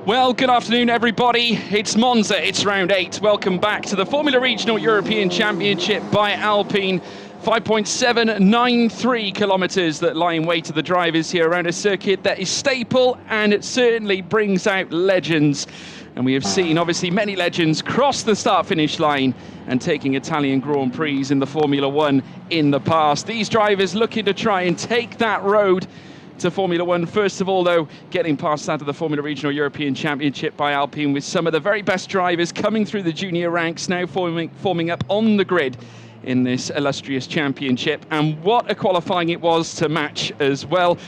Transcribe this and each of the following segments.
Well, good afternoon, everybody. It's Monza, it's round 8. Welcome back to the Formula Regional European Championship by Alpine. 5.793 kilometres that lie in wait to the drivers here around a circuit that is staple and it certainly brings out legends. And we have seen, obviously, many legends cross the start-finish line and taking Italian Grand Prix in the Formula One in the past. These drivers looking to try and take that road to Formula One. First of all, though, getting past that of the Formula Regional European Championship by Alpine with some of the very best drivers coming through the junior ranks, now forming up on the grid in this illustrious championship. And what a qualifying it was to match as well.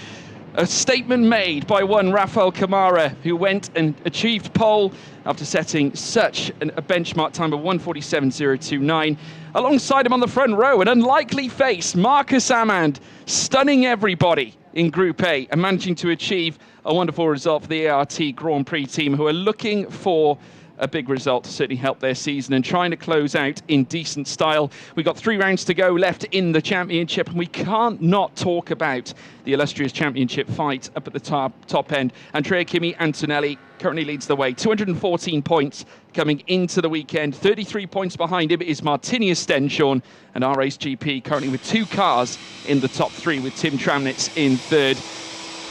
A statement made by one Rafael Camara, who went and achieved pole after setting such a benchmark time of 1:47.029. Alongside him on the front row, an unlikely face, Marcus Amand, stunning everybody in Group A and managing to achieve a wonderful result for the ART Grand Prix team, who are looking for a big result to certainly help their season and trying to close out in decent style. We've got 3 rounds to go left in the championship, and we can't not talk about the illustrious championship fight up at the top end. Andrea Kimi Antonelli currently leads the way, 214 points coming into the weekend. 33 points behind him is Martinius Stenshorn, and our Race GP currently with 2 cars in the top 3 with Tim Tramnitz in 3rd.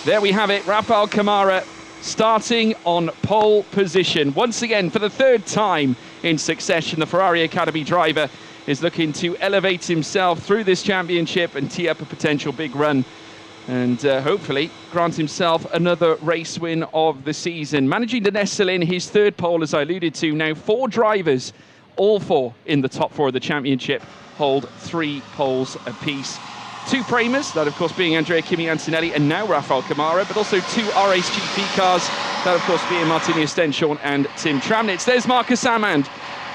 There we have it, Rafael Camara starting on pole position. Once again, for the 3rd time in succession, the Ferrari Academy driver is looking to elevate himself through this championship and tee up a potential big run and hopefully grant himself another race win of the season. Managing to nestle in his 3rd pole, as I alluded to. Now 4 drivers, all 4 in the top 4 of the championship, hold 3 poles apiece. 2 Premers, that of course being Andrea Kimi Antonelli and now Rafael Camara, but also 2 RAce GP cars, that of course being Martinius Stenshorn and Tim Tramnitz. There's Marcus Amand,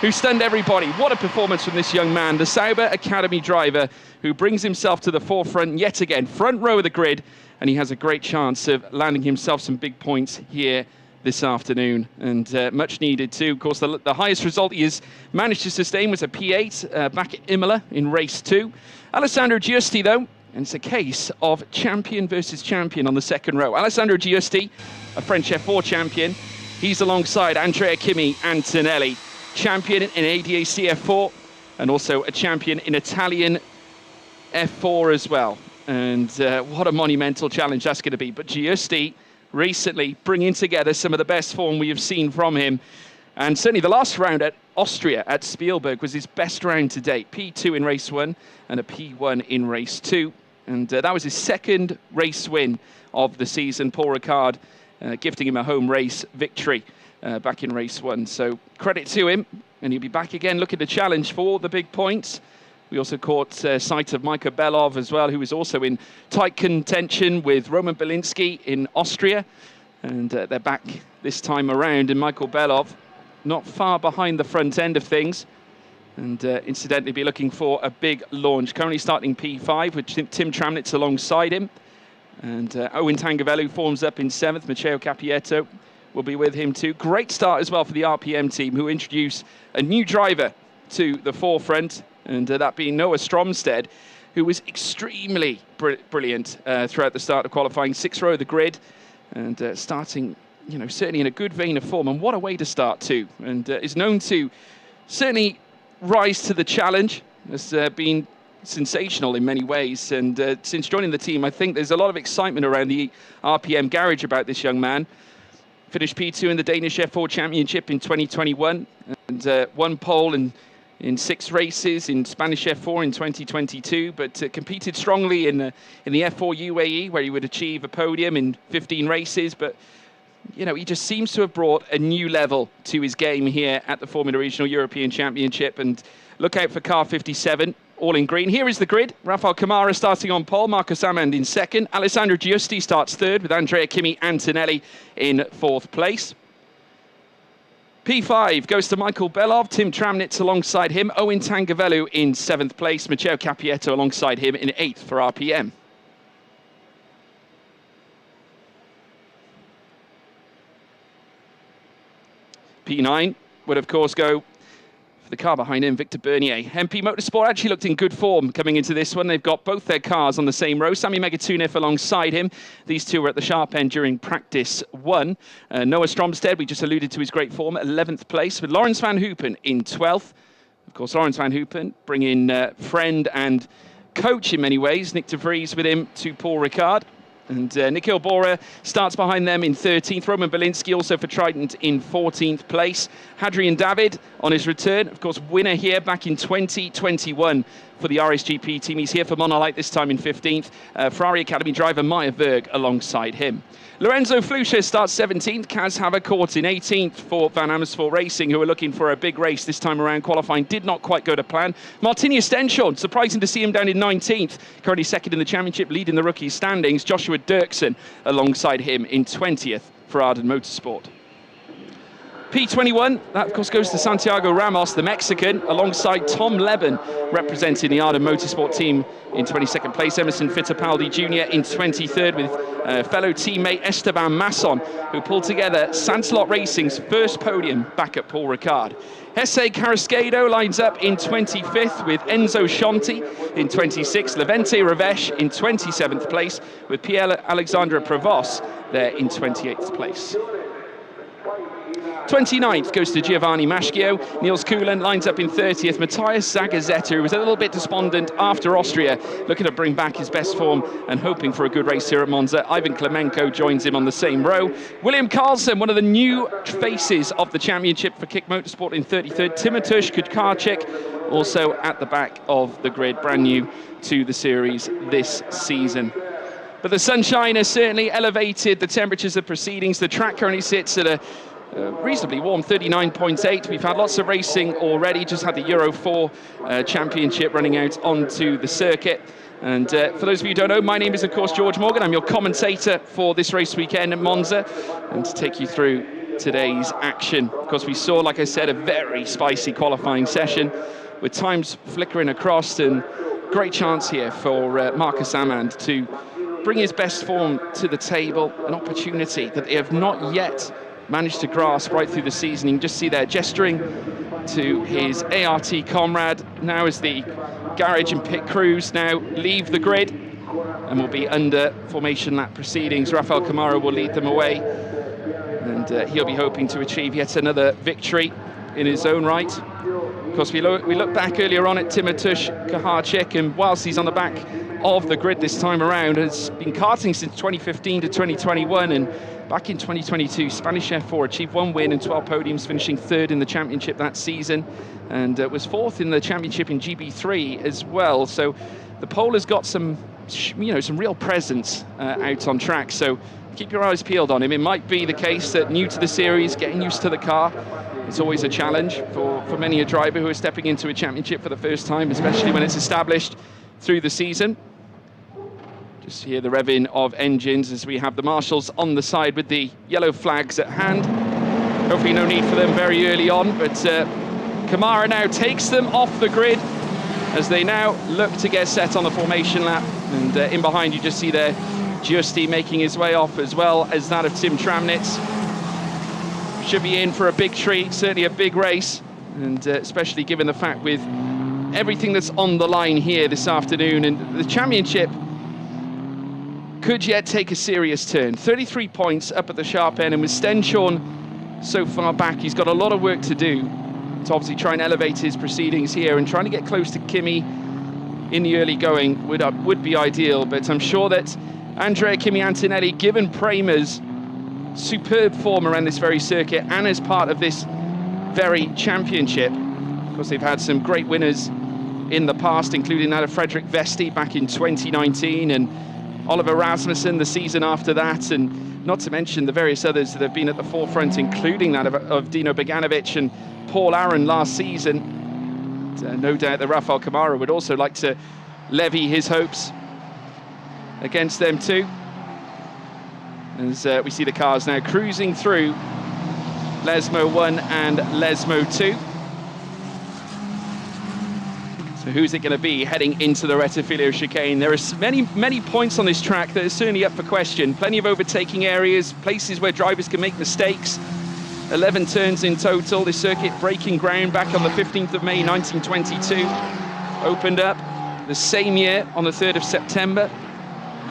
who stunned everybody. What a performance from this young man, the Sauber Academy driver, who brings himself to the forefront yet again, front row of the grid, and he has a great chance of landing himself some big points here this afternoon, and much needed too. Of course, the highest result he has managed to sustain was a P8 back at Imola in race 2. Alessandro Giusti, though, and it's a case of champion versus champion on the 2nd row. Alessandro Giusti, a French F4 champion, he's alongside Andrea Kimi Antonelli, champion in ADAC F4 and also a champion in Italian F4 as well. And what a monumental challenge that's going to be. But Giusti recently bringing together some of the best form we have seen from him. And certainly the last round at Austria at Spielberg was his best round to date. P2 in race 1 and a P1 in race 2. And that was his second race win of the season. Paul Ricard gifting him a home race victory back in race 1. So credit to him, and he'll be back again looking to challenge for the big points. We also caught sight of Michael Belov as well, who was also in tight contention with Roman Belinsky in Austria. And they're back this time around, and Michael Belov not far behind the front end of things. And incidentally, be looking for a big launch. Currently starting P5 with Tim Tramnitz alongside him. And Owen Tangavelu forms up in 7th. Matteo Capietto will be with him too. Great start as well for the RPM team, who introduce a new driver to the forefront. And that being Noah Stromstead, who was extremely brilliant throughout the start of qualifying. 6th row of the grid, and starting, certainly in a good vein of form. And what a way to start too. And is known to certainly rise to the challenge. Has been sensational in many ways. And since joining the team, I think there's a lot of excitement around the RPM garage about this young man. Finished P2 in the Danish F4 Championship in 2021, and won pole in 6 races in Spanish F4 in 2022, but competed strongly in the F4 UAE, where he would achieve a podium in 15 races. But he just seems to have brought a new level to his game here at the Formula Regional European Championship. And look out for car 57, all in green. Here is the grid. Rafael Camara starting on pole, Marcus Amand in 2nd. Alessandro Giusti starts 3rd, with Andrea Kimi Antonelli in 4th place. P5 goes to Michael Belov, Tim Tramnitz alongside him, Owen Tangavelu in 7th place, Matteo Capietto alongside him in 8th for RPM. P9 would, of course, go for the car behind him, Victor Bernier. MP Motorsport actually looked in good form coming into this one. They've got both their cars on the same row. Sami Megatunov alongside him. These two were at the sharp end during practice 1. Noah Stromstead, we just alluded to his great form, 11th place, with Lawrence Van Hoopen in 12th. Of course, Lawrence Van Hoopen bringing friend and coach in many ways. Nick de Vries with him to Paul Ricard. And Nikhil Bora starts behind them in 13th. Roman Belinsky also for Trident in 14th place. Hadrian David on his return. Of course, winner here back in 2021 for the RSGP team. He's here for Monolight this time in 15th. Ferrari Academy driver Meyer Berg alongside him. Lorenzo Flusha starts 17th. Kaz Havercourt in 18th for Van Amersfoort Racing, who are looking for a big race this time around. Qualifying did not quite go to plan. Martinia Stenshorn, surprising to see him down in 19th. Currently 2nd in the championship, leading the rookie standings. Joshua Dirksen alongside him in 20th for Arden Motorsport. P21, that of course goes to Santiago Ramos, the Mexican, alongside Tom Leben, representing the Arden Motorsport team in 22nd place. Emerson Fittipaldi Jr. in 23rd, with fellow teammate Esteban Masson, who pulled together Sansalot Racing's first podium back at Paul Ricard. Jesse Carrasquedo lines up in 25th, with Enzo Scianti in 26th, Levente Ravesh in 27th place, with Pierre Alexandre Prevost there in 28th place. 29th goes to Giovanni Maschio. Niels Kuhlen lines up in 30th. Matthias Zagazzetta, who was a little bit despondent after Austria, looking to bring back his best form and hoping for a good race here at Monza. Ivan Klemenko joins him on the same row. William Carlson, one of the new faces of the championship for Kick Motorsport in 33rd. Timotush Kudkarczyk also at the back of the grid, brand new to the series this season. But the sunshine has certainly elevated the temperatures of proceedings. The track currently sits at a reasonably warm 39.8. We've had lots of racing already, just had the Euro 4 championship running out onto the circuit. And for those of you who don't know, my name is of course George Morgan. I'm your commentator for this race weekend at Monza, and to take you through today's action. Of course, we saw, like I said, a very spicy qualifying session with times flickering across, and great chance here for Marcus Amand to bring his best form to the table, an opportunity that they have not yet managed to grasp right through the season. You can just see there gesturing to his ART comrade now as the garage and pit crews now leave the grid and will be under formation lap proceedings. Rafael Camara will lead them away, and he'll be hoping to achieve yet another victory in his own right. Of course, we look back earlier on at Timotush Kudkarczyk, and whilst he's on the back of the grid this time around, has been karting since 2015 to 2021, and back in 2022, Spanish F4 achieved 1 win and 12 podiums, finishing 3rd in the championship that season, and was 4th in the championship in GB3 as well. So the pole has got some some real presence out on track. So keep your eyes peeled on him. It might be the case that new to the series, getting used to the car, it's always a challenge for many a driver who is stepping into a championship for the first time, especially when it's established through the season. Just hear the revving of engines as we have the marshals on the side with the yellow flags at hand. Hopefully no need for them very early on, but Kamara now takes them off the grid as they now look to get set on the formation lap. And in behind you just see there Giusti making his way off, as well as that of Tim Tramnitz. Should be in for a big treat, certainly a big race, and especially given the fact with everything that's on the line here this afternoon, and the championship could yet take a serious turn. 33 points up at the sharp end, and with Stenshorn so far back, he's got a lot of work to do to obviously try and elevate his proceedings here, and trying to get close to Kimi in the early going would be ideal. But I'm sure that Andrea Kimi Antonelli, given Prema's superb form around this very circuit and as part of this very championship, of course they've had some great winners in the past, including that of Frederick Vesti back in 2019 and Oliver Rasmussen the season after that, and not to mention the various others that have been at the forefront, including that of Dino Beganovic and Paul Aron last season. And, no doubt that Rafael Kamara would also like to levy his hopes against them too. As we see the cars now cruising through Lesmo 1 and Lesmo 2. So who's it going to be heading into the Rettifilo chicane? There are many points on this track that are certainly up for question. Plenty of overtaking areas, places where drivers can make mistakes. 11 turns in total. This circuit breaking ground back on the 15th of May 1922. Opened up the same year on the 3rd of September.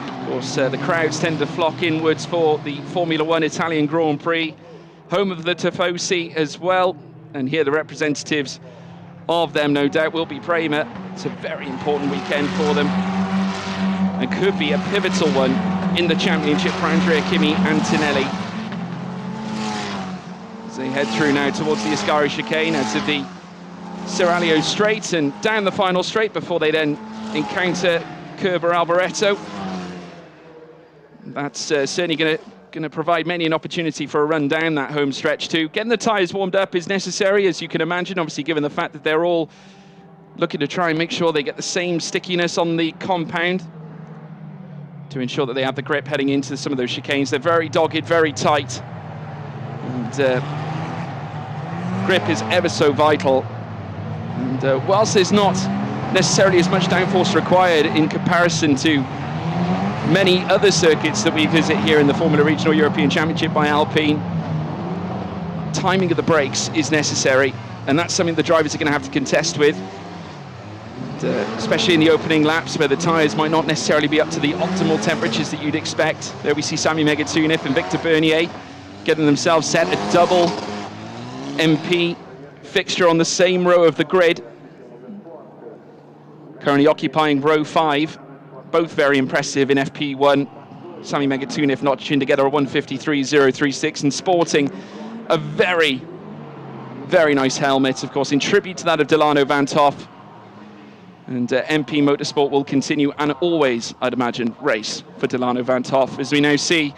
Of course, the crowds tend to flock inwards for the Formula One Italian Grand Prix, home of the Tifosi as well. And here the representatives of them, no doubt, will be Prema. It's a very important weekend for them, and could be a pivotal one in the championship for Andrea Kimi Antonelli. As they head through now towards the Ascari chicane, out of the Seraglio straight and down the final straight before they then encounter Curva Alboreto. That's certainly going to provide many an opportunity for a run down that home stretch too. Getting the tyres warmed up is necessary, as you can imagine, obviously given the fact that they're all looking to try and make sure they get the same stickiness on the compound to ensure that they have the grip heading into some of those chicanes. They're very dogged, very tight, and grip is ever so vital. And whilst there's not necessarily as much downforce required in comparison to many other circuits that we visit here in the Formula Regional European Championship by Alpine, timing of the brakes is necessary, and that's something the drivers are going to have to contest with, especially in the opening laps where the tyres might not necessarily be up to the optimal temperatures that you'd expect. There we see Sami Megatunov and Victor Bernier getting themselves set, a double MP fixture on the same row of the grid, currently occupying row 5. Both very impressive in FP1. Sami Megatunov notching together a 153.036 and sporting a very, very nice helmet, of course, in tribute to that of Delano Van Toff. And MP Motorsport will continue and always, I'd imagine, race for Delano Van Toff, as we now see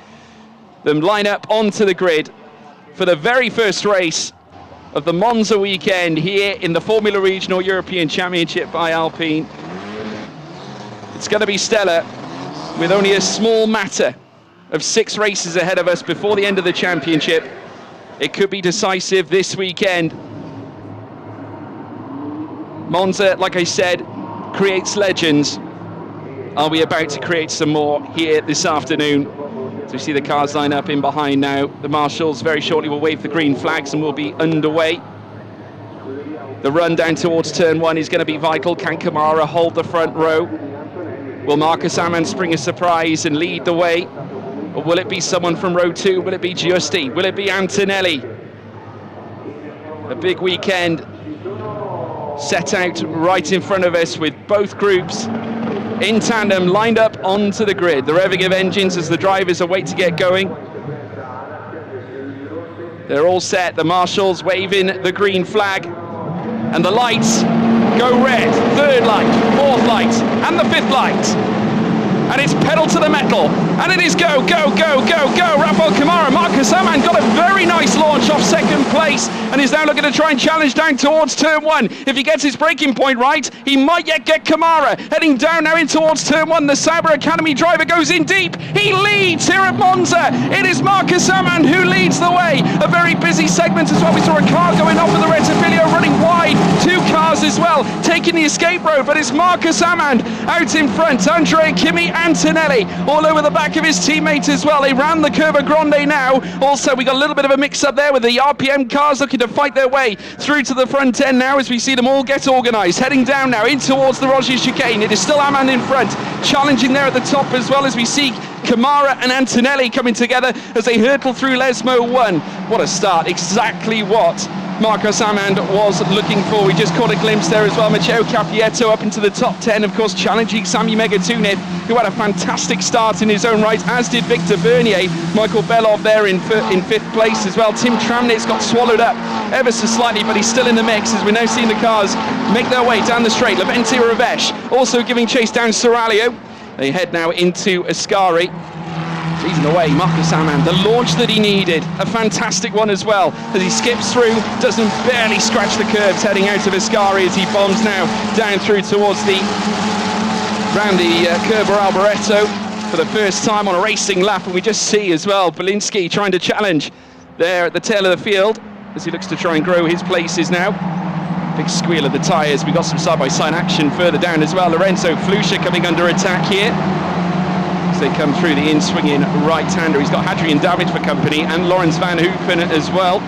them line up onto the grid for the very first race of the Monza weekend here in the Formula Regional European Championship by Alpine. It's going to be stellar, with only a small matter of 6 races ahead of us before the end of the championship. It could be decisive this weekend. Monza, like I said, creates legends. Are we about to create some more here this afternoon? So we see the cars line up in behind now. The marshals very shortly will wave the green flags and we'll be underway. The run down towards turn 1 is going to be vital. Can Kamara hold the front row? Will Marcus Amann spring a surprise and lead the way? Or will it be someone from row 2? Will it be Giusti? Will it be Antonelli? A big weekend set out right in front of us, with both groups in tandem lined up onto the grid. The revving of engines as the drivers await to get going. They're all set. The marshals waving the green flag, and the lights go red. 3rd light, 4th light, and the 5th light. and it's pedal to the metal, and it is go, go, go, go, go. Rafael Kamara, Marcus Amann got a very nice launch off second place, and is now looking to try and challenge down towards turn 1. If he gets his braking point right, he might yet get Kamara. Heading down now in towards turn 1, the Sauber Academy driver goes in deep. He leads here at Monza. It is Marcus Amann who leads the way. A very busy segment as well. We saw a car going off with the Rettifilio running wide. 2 cars as well taking the escape road, but it's Marcus Amann out in front. Andrea Kimi Antonelli all over the back of his teammates as well. They ran the Curva Grande now. Also, we got a little bit of a mix up there with the RPM cars looking to fight their way through to the front end now as we see them all get organised. Heading down now in towards the Rogers chicane. It is still Amann in front, challenging there at the top as well as we see Kamara and Antonelli coming together as they hurtle through Lesmo 1. What a start, exactly what Marcus Amann was looking for. We just caught a glimpse there as well. Matteo Capietto up into the top 10, of course, challenging Sami Megatunith, who had a fantastic start in his own right, as did Victor Bernier. Michael Belov there in 5th place as well. Tim Tramnitz got swallowed up ever so slightly, but he's still in the mix as we're now seeing the cars make their way down the straight. Leventi Ravesh also giving chase down Soralio. They head now into Ascari. Leading the way, Marcus Amann, the launch that he needed, a fantastic one as well, as he skips through, doesn't barely scratch the curbs, heading out of Ascari as he bombs now down through towards the round the Curva Alboreto for the first time on a racing lap. And we just see as well Belinsky trying to challenge there at the tail of the field as he looks to try and grow his places now. Big squeal of the tyres. We got some side-by-side action further down as well. Lorenzo Flusha coming under attack here as they come through the in-swinging right-hander. He's got Hadrian David for company and Lawrence Van Hoopen as well.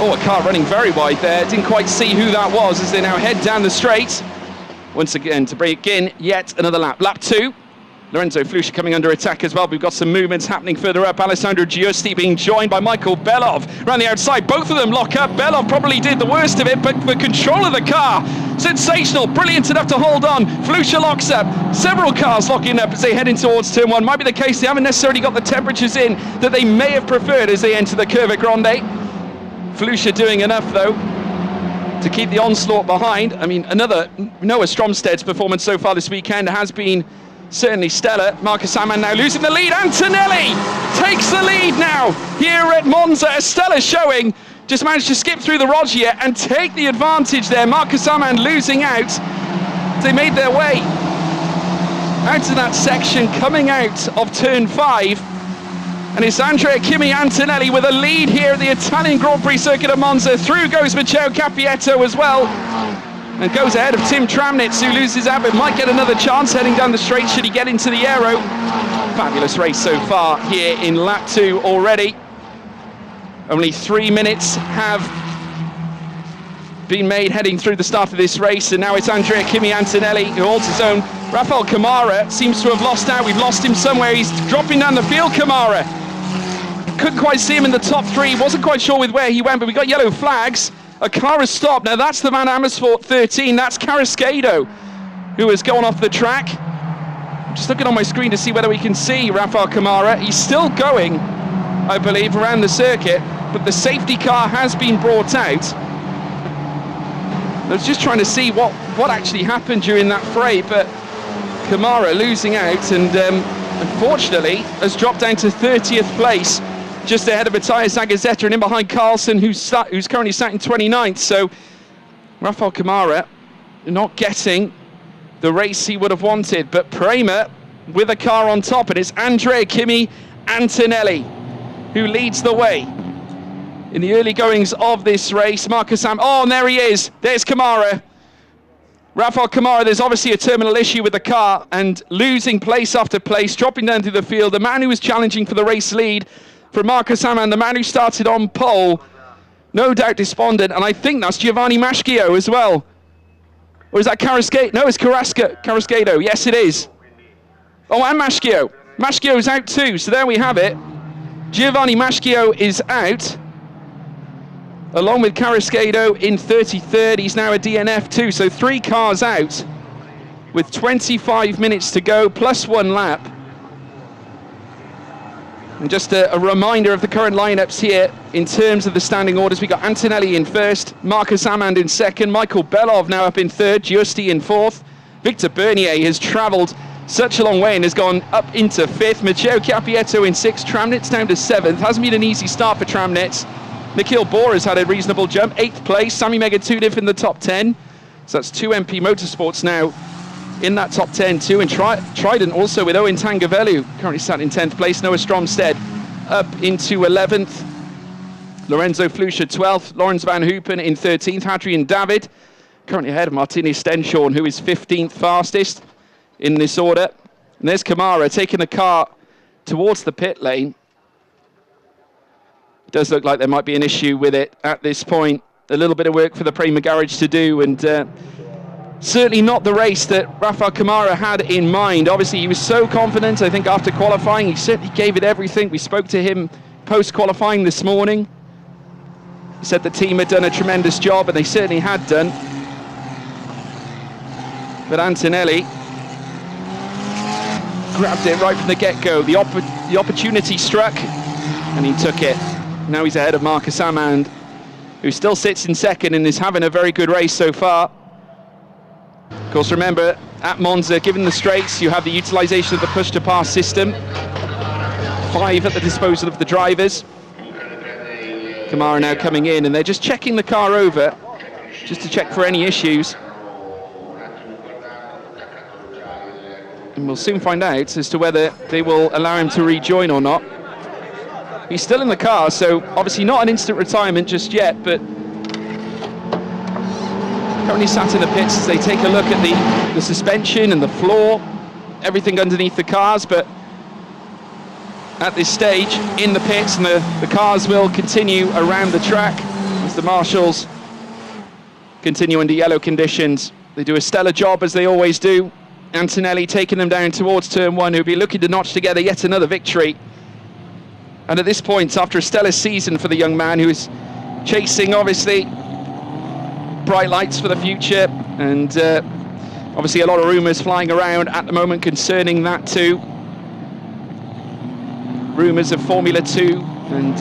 Oh, a car running very wide there. Didn't quite see who that was as they now head down the straight. Once again to break in yet another lap. Lap 2. Lorenzo Flusha coming under attack as well. We've got some movements happening further up. Alessandro Giusti being joined by Michael Belov around the outside. Both of them lock up. Belov probably did the worst of it, but for control of the car, sensational, brilliant enough to hold on. Flusha locks up. Several cars locking up as they head in towards turn 1. Might be the case they haven't necessarily got the temperatures in that they may have preferred as they enter the Curva Grande. Flusha doing enough though to keep the onslaught behind. I mean, another Noah Stromsted's performance so far this weekend has been certainly stellar. Marcus Amann now losing the lead. Antonelli takes the lead now here at Monza. A stellar showing. Just managed to skip through the Roggia and take the advantage there. Marcus Amann losing out. They made their way out of that section coming out of turn 5. And it's Andrea Kimi Antonelli with a lead here at the Italian Grand Prix circuit of Monza. Through goes Matteo Capietto as well. And goes ahead of Tim Tramnitz, who loses out, but might get another chance heading down the straight should he get into the aero. Fabulous race so far here in lap 2 already. Only 3 minutes have been made heading through the start of this race, and now it's Andrea Kimi Antonelli who holds his own. Rafael Kamara seems to have lost out. We've lost him somewhere. He's dropping down the field, Kamara. Couldn't quite see him in the top 3. Wasn't quite sure with where he went, but we got yellow flags. A car has stopped. Now that's the Van Amersfoort 13. That's Carrasquedo, who has gone off the track. I'm just looking on my screen to see whether we can see Rafael Kamara. He's still going, I believe, around the circuit, but the safety car has been brought out. I was just trying to see what actually happened during that fray, but Kamara losing out and unfortunately has dropped down to 30th place, just ahead of Matthias Zagazzetta and in behind Carlson, who's currently sat in 29th. So Rafael Kamara not getting the race he would have wanted, but Prema with a car on top, and it's Andrea Kimi Antonelli who leads the way in the early goings of this race. Marcus Amann, oh, and there he is. There's Kamara. Rafael Kamara, there's obviously a terminal issue with the car and losing place after place, dropping down through the field. The man who was challenging for the race lead for Marcus Amann, the man who started on pole, no doubt despondent, and I think that's Giovanni Maschio as well. Or is that Carrasquedo? No, it's Carrasquedo. Yes, it is. Oh, and Maschio. Maschio's out too, so there we have it. Giovanni Maschio is out, along with Carrasquedo in 33rd. He's now a DNF too, so 3 cars out with 25 minutes to go, plus 1 lap. And just a reminder of the current lineups here in terms of the standing orders. We got Antonelli in 1st, Marcus Amann in 2nd, Michael Belov now up in 3rd, Giusti in 4th. Victor Bernier has travelled such a long way and has gone up into 5th. Matteo Capietto in 6th. Tramnitz down to 7th. Hasn't been an easy start for Tramnitz. Nikhil Bora has had a reasonable jump. 8th place. Sami Megatudiv in the top 10. So that's 2 MP Motorsports now in that top 10 too. And Trident also with Owen Tangavellu, currently sat in 10th place. Noah Stromstead up into 11th. Lorenzo Flusha 12th. Lawrence Van Hoopen in 13th. Hadrian David currently ahead of Martinez Stenshorn, who is 15th fastest in this order. And there's Kamara taking the car towards the pit lane. It does look like there might be an issue with it at this point. A little bit of work for the Prema garage to do, and certainly not the race that Rafael Kamara had in mind. Obviously, he was so confident. I think after qualifying, he certainly gave it everything. We spoke to him post-qualifying this morning. He said the team had done a tremendous job, and they certainly had done. But Antonelli grabbed it right from the get-go. The opportunity struck, and he took it. Now he's ahead of Marcus Amand, who still sits in 2nd and is having a very good race so far. Of course, remember, at Monza, given the straights, you have the utilisation of the push-to-pass system. 5 at the disposal of the drivers. Kamara now coming in, and they're just checking the car over, just to check for any issues. And we'll soon find out as to whether they will allow him to rejoin or not. He's still in the car, so obviously not an instant retirement just yet, but currently sat in the pits as they take a look at the suspension and the floor, everything underneath the cars. But at this stage, in the pits, and the cars will continue around the track as the marshals continue under yellow conditions. They do a stellar job, as they always do. Antonelli taking them down towards turn 1, who'll be looking to notch together yet another victory. And at this point, after a stellar season for the young man, who is chasing, obviously, bright lights for the future, and obviously a lot of rumours flying around at the moment concerning that too. Rumours of Formula 2 and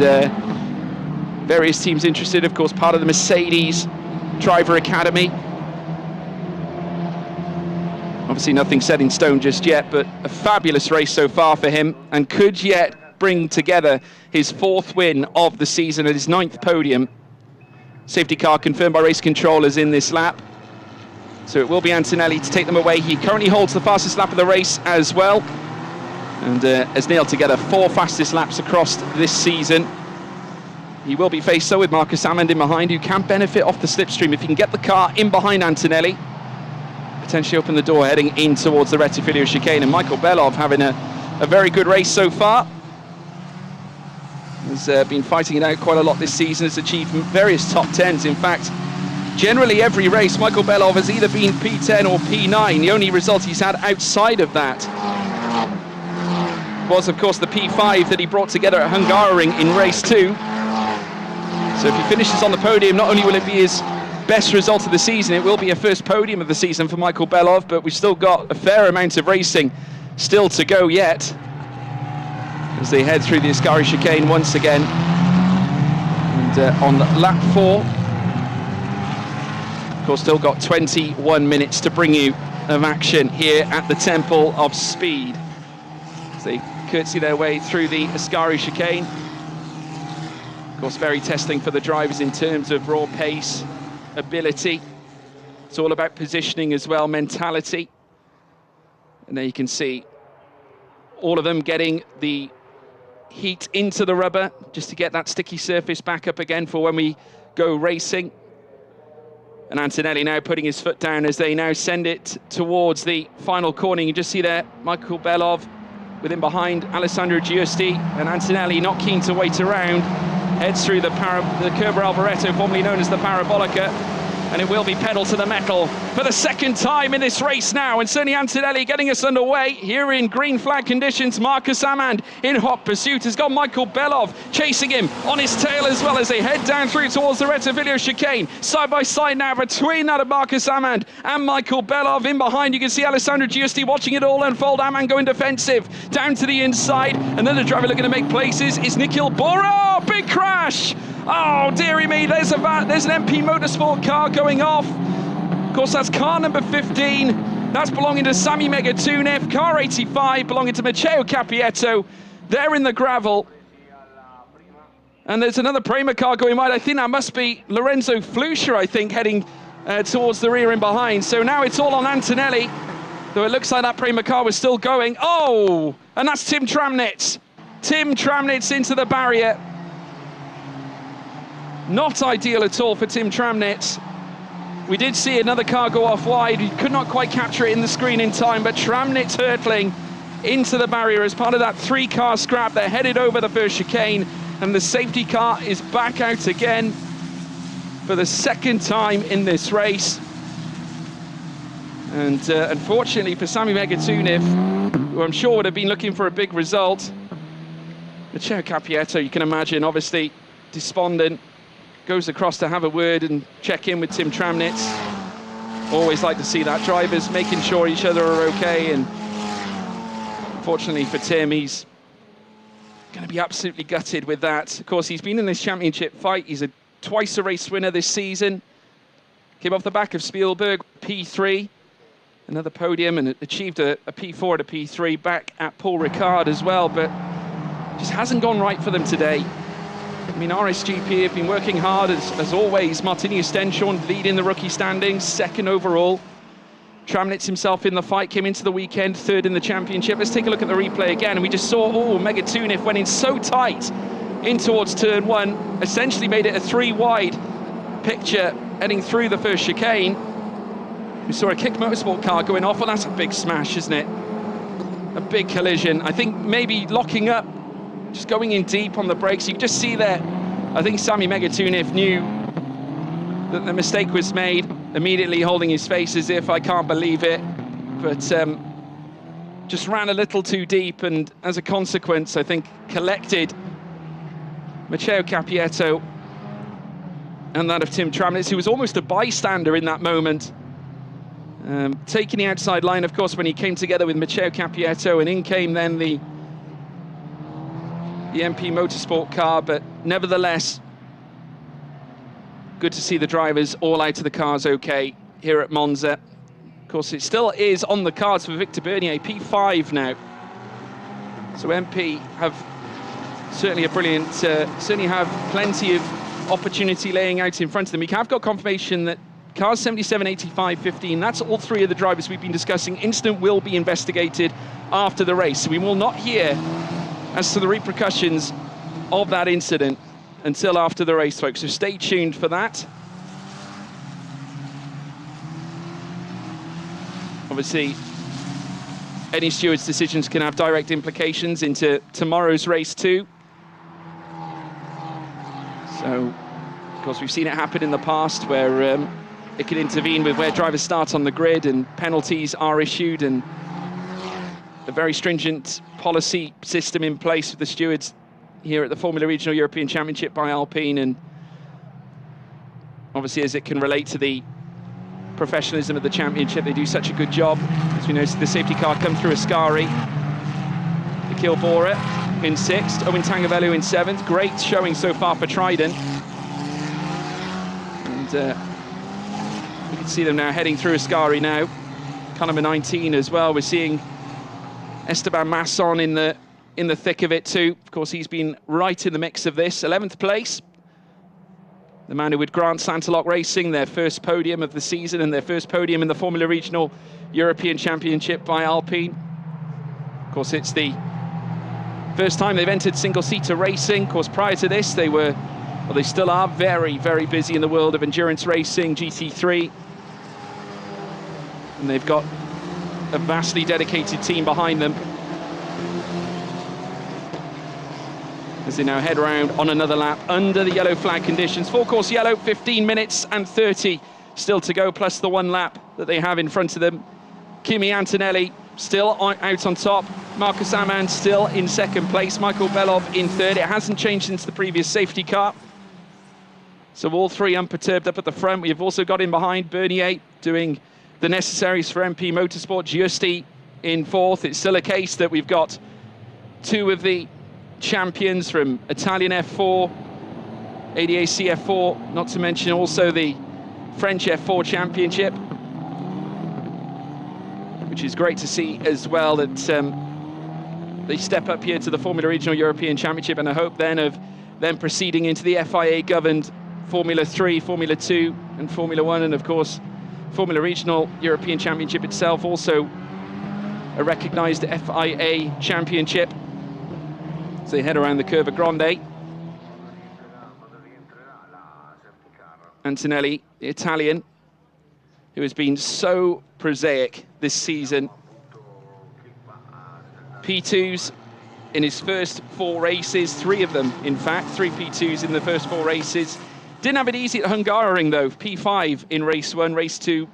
various teams interested, of course, part of the Mercedes Driver Academy. Obviously nothing set in stone just yet, but a fabulous race so far for him, and could yet bring together his 4th win of the season at his 9th podium. Safety car confirmed by race controllers in this lap. So it will be Antonelli to take them away. He currently holds the fastest lap of the race as well, and has nailed together 4 fastest laps across this season. He will be faced though with Marcus Amand in behind, who can benefit off the slipstream if he can get the car in behind Antonelli. Potentially open the door heading in towards the Rettifilio chicane. And Michael Belov having a very good race so far. Has been fighting it out quite a lot this season, has achieved various top 10s. In fact, generally every race, Michael Belov has either been P10 or P9. The only result he's had outside of that was, of course, the P5 that he brought together at Hungaroring in race 2. So if he finishes on the podium, not only will it be his best result of the season, it will be a first podium of the season for Michael Belov, but we've still got a fair amount of racing still to go yet, as they head through the Ascari chicane once again. And on lap 4, of course, still got 21 minutes to bring you of action here at the Temple of Speed, as they curtsy their way through the Ascari chicane. Of course, very testing for the drivers in terms of raw pace, ability. It's all about positioning as well, mentality. And there you can see all of them getting the heat into the rubber just to get that sticky surface back up again for when we go racing. And Antonelli now putting his foot down as they now send it towards the final corner. You can just see there Michael Belov with him behind Alessandro Giusti, and Antonelli not keen to wait around, heads through the Curva Alboreto, formerly known as the Parabolica, and it will be pedal to the metal for the 2nd time in this race now. And certainly Antonelli getting us underway here in green flag conditions. Marcus Amand in hot pursuit has got Michael Belov chasing him on his tail as well, as they head down through towards the Rettifilio chicane. Side by side now between that of Marcus Amand and Michael Belov. In behind you can see Alessandro Giusti watching it all unfold. Amand going defensive down to the inside. Another driver looking to make places is Nikhil Bora. Big crash! Oh, dearie me, there's an MP Motorsport car going off. Of course, that's car number 15. That's belonging to Sami Megatunev. Car 85 belonging to Matteo Capietto. They're in the gravel. And there's another Prema car going wide. I think that must be Lorenzo Fluscher, I think, heading towards the rear and behind. So now it's all on Antonelli, though it looks like that Prema car was still going. Oh, and that's Tim Tramnitz. Tim Tramnitz into the barrier. Not ideal at all for Tim Tramnitz. We did see another car go off wide. He could not quite capture it in the screen in time, but Tramnitz hurtling into the barrier as part of that 3-car scrap. They're headed over the first chicane, and the safety car is back out again for the second time in this race. And unfortunately for Sami Megatunev, who I'm sure would have been looking for a big result, Matteo Capietto, you can imagine, obviously despondent, goes across to have a word and check in with Tim Tramnitz. Always like to see that, drivers making sure each other are okay, and unfortunately for Tim, he's going to be absolutely gutted with that. Of course, he's been in this championship fight. He's a twice a race winner this season. Came off the back of Spielberg, P3, another podium, and achieved a P4 and a P3 back at Paul Ricard as well, but just hasn't gone right for them today. I mean, RSGP have been working hard as always. Martini Stenshorn leading the rookie standings, 2nd overall. Tramnitz himself in the fight, came into the weekend 3rd in the championship. Let's take a look at the replay again, and we just saw, Megatunev went in so tight in towards turn 1, essentially made it a 3-wide picture heading through the first chicane. We saw a Kick Motorsport car going off. Well, that's a big smash, isn't it? A big collision. I think maybe locking up, just going in deep on the brakes. You can just see there, I think Sami Megatunev knew that the mistake was made, immediately holding his face as if, I can't believe it, but just ran a little too deep, and as a consequence, I think, collected Matteo Capietto and that of Tim Tramnitz, who was almost a bystander in that moment. Taking the outside line, of course, when he came together with Matteo Capietto, and in came then the MP Motorsport car, but nevertheless, good to see the drivers all out of the cars okay here at Monza. Of course, it still is on the cards for Victor Bernier, P5 now. So MP have certainly a brilliant, certainly have plenty of opportunity laying out in front of them. We have got confirmation that cars 77, 85, 15, that's all 3 of the drivers we've been discussing. Incident will be investigated after the race. So we will not hear as to the repercussions of that incident until after the race, folks. So stay tuned for that. Obviously, any steward's decisions can have direct implications into tomorrow's race too. So, of course, we've seen it happen in the past where it can intervene with where drivers start on the grid and penalties are issued, and a very stringent policy system in place with the stewards here at the Formula Regional European Championship by Alpine, and obviously as it can relate to the professionalism of the championship, they do such a good job. As we noticed, the safety car come through Ascari. The Kilbora in 6th, Owen Tangavellu in 7th. Great showing so far for Trident. And you can see them now heading through Ascari now. Car number 19 as well. We're seeing Esteban Masson in the thick of it too. Of course, he's been right in the mix of this. 11th place. The man who would grant Santalok Racing their first podium of the season and their first podium in the Formula Regional European Championship by Alpine. Of course, it's the first time they've entered single-seater racing. Of course, prior to this, they were, well, they still are very, very busy in the world of endurance racing, GT3. And they've got a vastly dedicated team behind them as they now head around on another lap under the yellow flag conditions. Full course yellow, 15 minutes and 30 still to go, plus the 1 lap that they have in front of them. Kimi Antonelli still out on top. Marcus Amann still in 2nd place. Michael Belov in 3rd. It hasn't changed since the previous safety car. So all 3 unperturbed up at the front. We've also got in behind Bernier doing the necessaries for MP Motorsport. Giusti in 4th. It's still a case that we've got 2 of the champions from Italian F4, ADAC F4, not to mention also the French F4 Championship. which is great to see as well, that they step up here to the Formula Regional European Championship, and I hope then of them proceeding into the FIA-governed Formula 3, Formula 2 and Formula 1, and of course Formula Regional European Championship itself, also a recognised FIA championship. So they head around the Curva Grande. Antonelli, the Italian, who has been so prosaic this season. P2s in his first 4 races, 3 of them, in fact, 3 P2s in the first 4 races. Didn't have it easy at Hungaroring though, P5 in race 1, race 2,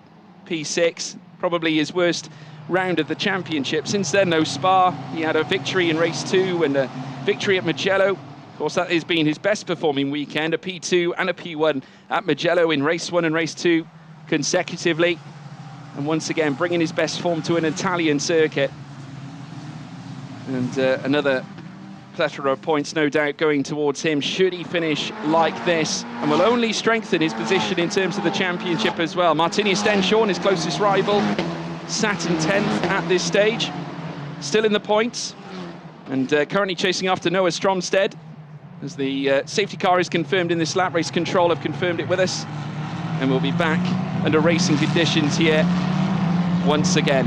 P6, probably his worst round of the championship. Since then though, Spa, he had a victory in race 2 and a victory at Mugello. Of course, that has been his best performing weekend, a P2 and a P1 at Mugello in race 1 and race 2 consecutively. And once again, bringing his best form to an Italian circuit. And another plethora of points, no doubt, going towards him should he finish like this, and will only strengthen his position in terms of the championship as well. Martini Stenshorn, his closest rival, sat in 10th at this stage, still in the points, and currently chasing after Noah Stromstead, as the safety car is confirmed in this lap. Race control have confirmed it with us, and we'll be back under racing conditions here once again.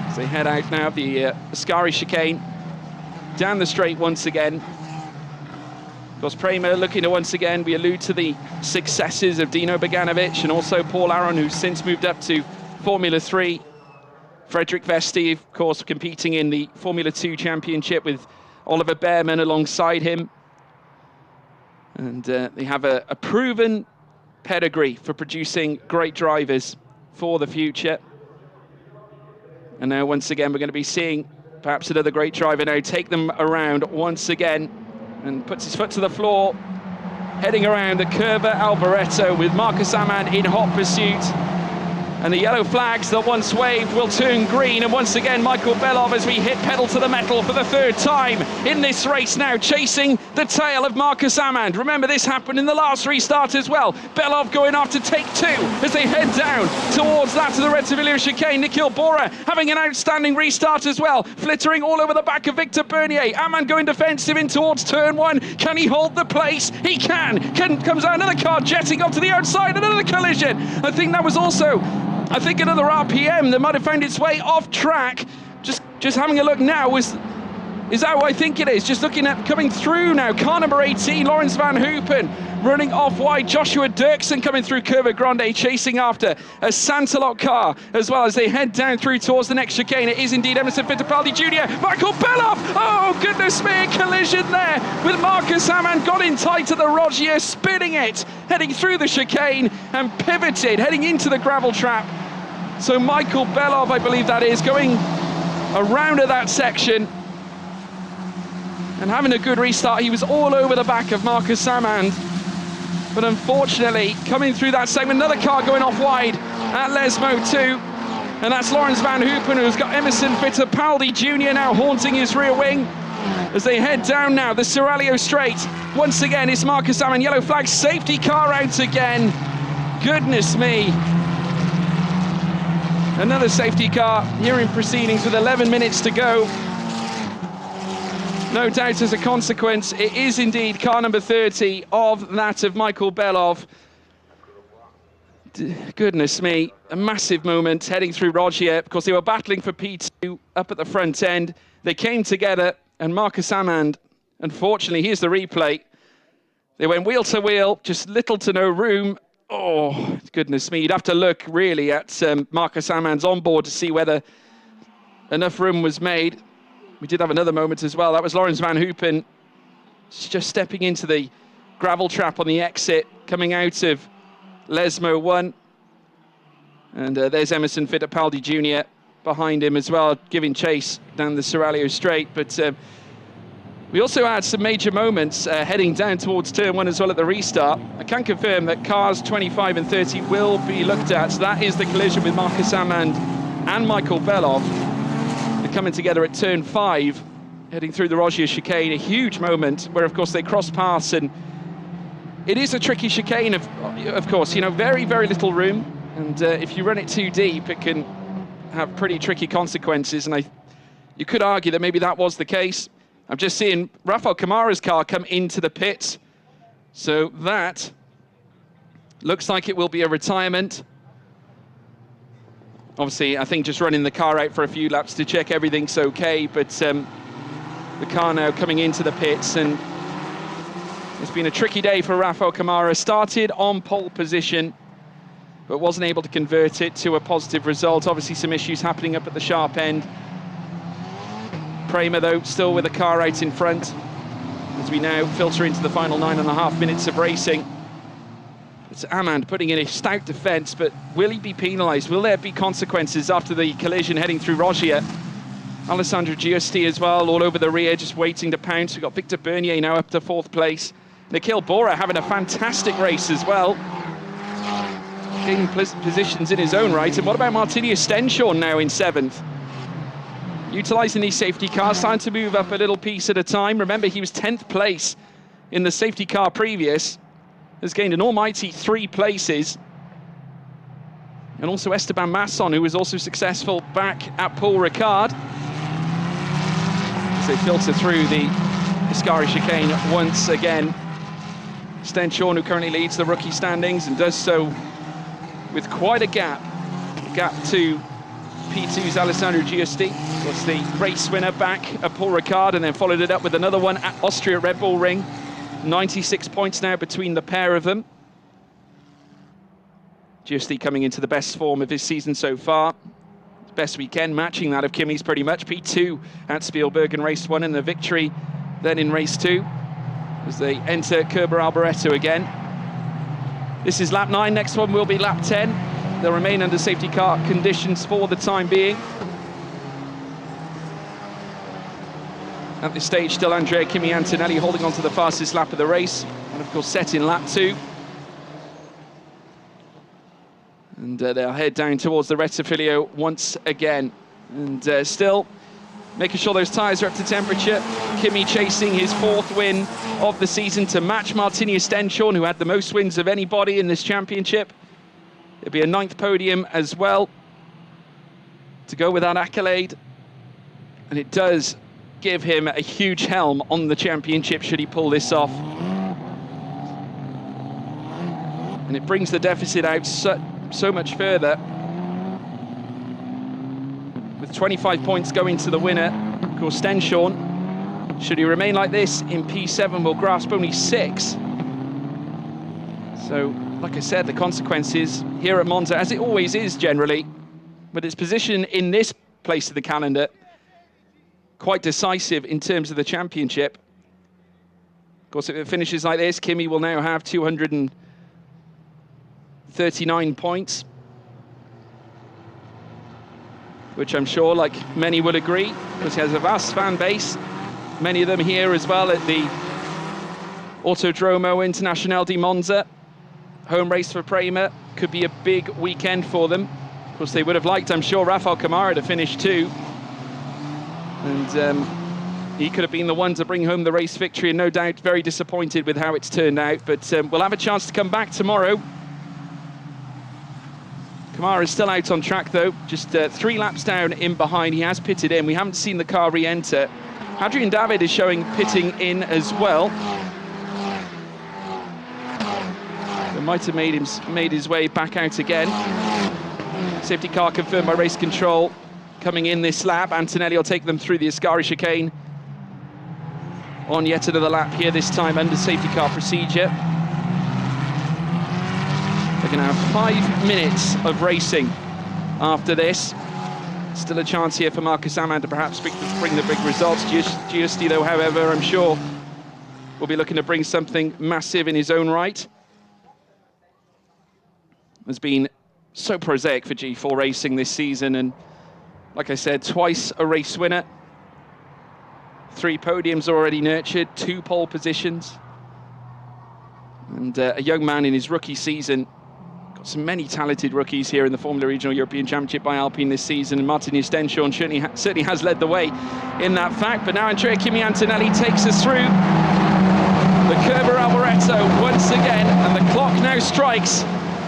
As they head out now of the Ascari chicane, down the straight once again. Of course, Prema looking to once again, we allude to the successes of Dino Beganovic and also Paul Aron, who's since moved up to Formula 3. Frederick Vesti, of course, competing in the Formula 2 Championship with Oliver Behrman alongside him. And they have a proven pedigree for producing great drivers for the future. And now, once again, we're going to be seeing perhaps another great driver now take them around once again, and puts his foot to the floor, heading around the Curva Alboreto with Marcus Amann in hot pursuit. And the yellow flags that once waved will turn green, and once again Michael Belov, as we hit pedal to the metal for the 3rd time in this race now, chasing the tail of Marcus Amann. Remember, this happened in the last restart as well. Belov going after take 2 as they head down towards that of the Rettevilla chicane. Nikhil Bora having an outstanding restart as well, flittering all over the back of Victor Bernier. Amann going defensive in towards turn 1. Can he hold the place? He can. Comes out another car jetting up to the outside, another collision. I think that was also another RPM that might have found its way off track. Just having a look now, is that what I think it is? Just looking at coming through now, car number 18, Lawrence Van Hoopen, running off wide. Joshua Dirksen coming through Curva Grande, chasing after a Santalot car, as well as they head down through towards the next chicane. It is indeed Emerson Fittipaldi Jr. Michael Belov, oh goodness me, collision there with Marcus Amann, got in tight to the Rogier, spinning it, heading through the chicane and pivoted, heading into the gravel trap. So Michael Belov, I believe that is, going around at that section and having a good restart. He was all over the back of Marcus Amann, but unfortunately coming through that segment, another car going off wide at Lesmo too, and that's Lawrence Van Hoopen, who's got Emerson Fittipaldi Jr. now haunting his rear wing as they head down now the Seraglio Straight. Once again it's Marcus Amann, yellow flag, safety car out again. Goodness me. Another safety car here in proceedings with 11 minutes to go. No doubt as a consequence, it is indeed car number 30 of that of Michael Belov. Goodness me, a massive moment heading through Rogier, because they were battling for P2 up at the front end. They came together, and Marcus Amann, unfortunately, here's the replay. They went wheel to wheel, just little to no room. Oh, goodness me, you'd have to look really at Marcus Amann's onboard to see whether enough room was made. We did have another moment as well. That was Lawrence Van Hoopen just stepping into the gravel trap on the exit, coming out of Lesmo 1. And there's Emerson Fittipaldi Jr. behind him as well, giving chase down the Seraglio Straight. But we also had some major moments heading down towards turn 1 as well at the restart. I can confirm that cars 25 and 30 will be looked at. So that is the collision with Marcus Amann and Michael Belov. They're coming together at turn 5, heading through the Rogier chicane. A huge moment where, of course, they cross paths, and it is a tricky chicane, of course, you know, very, very little room. And if you run it too deep, it can have pretty tricky consequences, and you could argue that maybe that was the case. I'm just seeing Rafael Camara's car come into the pits, so that looks like it will be a retirement. Obviously, I think just running the car out for a few laps to check everything's okay, but the car now coming into the pits, and it's been a tricky day for Rafael Camara. Started on pole position, but wasn't able to convert it to a positive result. Obviously, some issues happening up at the sharp end. Prema, though, still with the car out in front as we now filter into the final 9.5 minutes of racing. It's Amand putting in a stout defence, but will he be penalised? Will there be consequences after the collision heading through Rogier? Alessandro Giusti as well, all over the rear, just waiting to pounce. We've got Victor Bernier now up to 4th place. Nikhil Bora having a fantastic race as well, gaining positions in his own right. And what about Martini Stenshorn now in 7th? Utilising these safety cars, starting to move up a little piece at a time. Remember, he was 10th place in the safety car previous. Has gained an almighty 3 places. And also Esteban Masson, who was also successful back at Paul Ricard. As they filter through the Ascari chicane once again. Stenshorn, who currently leads the rookie standings and does so with quite a gap to P2's Alessandro Giusti. Was the race winner back at Paul Ricard, and then followed it up with another one at Austria Red Bull Ring. 96 points now between the pair of them. Giusti coming into the best form of his season so far. Best weekend, matching that of Kimi's pretty much. P2 at Spielberg in race 1, and the victory then in race 2 as they enter Kerber Alboreto again. This is lap 9, next one will be lap 10. They'll remain under safety car conditions for the time being. At this stage, still Andrea Kimi Antonelli holding on to the fastest lap of the race, and of course set in lap 2. And they'll head down towards the Rettifilio once again. And still making sure those tyres are up to temperature. Kimi chasing his 4th win of the season to match Martini Stenshorn, who had the most wins of anybody in this championship. It'll be a 9th podium as well to go with that accolade. And it does give him a huge helm on the championship should he pull this off. And it brings the deficit out so much further, with 25 points going to the winner. Of course, Stenshorn, should he remain like this in P7, will grasp only 6. So, like I said, the consequences here at Monza, as it always is generally, with its position in this place of the calendar, quite decisive in terms of the championship. Of course, if it finishes like this, Kimi will now have 239 points, which I'm sure, like many will agree, because he has a vast fan base. Many of them here as well at the Autodromo Internazionale di Monza. Home race for Prema, could be a big weekend for them. Of course, they would have liked, I'm sure, Rafael Camara to finish 2. And he could have been the one to bring home the race victory, and no doubt very disappointed with how it's turned out. But we'll have a chance to come back tomorrow. Camara is still out on track, though, just 3 laps down in behind. He has pitted in. We haven't seen the car re-enter. Adrian David is showing pitting in as well. It might have made his way back out again. Safety car confirmed by race control. Coming in this lap, Antonelli will take them through the Ascari chicane on yet another lap here, this time under safety car procedure. They're going to have 5 minutes of racing after this. Still a chance here for Marcus Amand to perhaps bring the big results. Giusti, though, however, I'm sure will be looking to bring something massive in his own right. Has been so prosaic for G4 Racing this season, and like I said, twice a race winner. 3 podiums already nurtured, 2 pole positions. And a young man in his rookie season. Got so many talented rookies here in the Formula Regional European Championship by Alpine this season. And Martini Stenshorn certainly has led the way in that fact. But now Andrea Kimi Antonelli takes us through the Kerber Alboreto once again. And the clock now strikes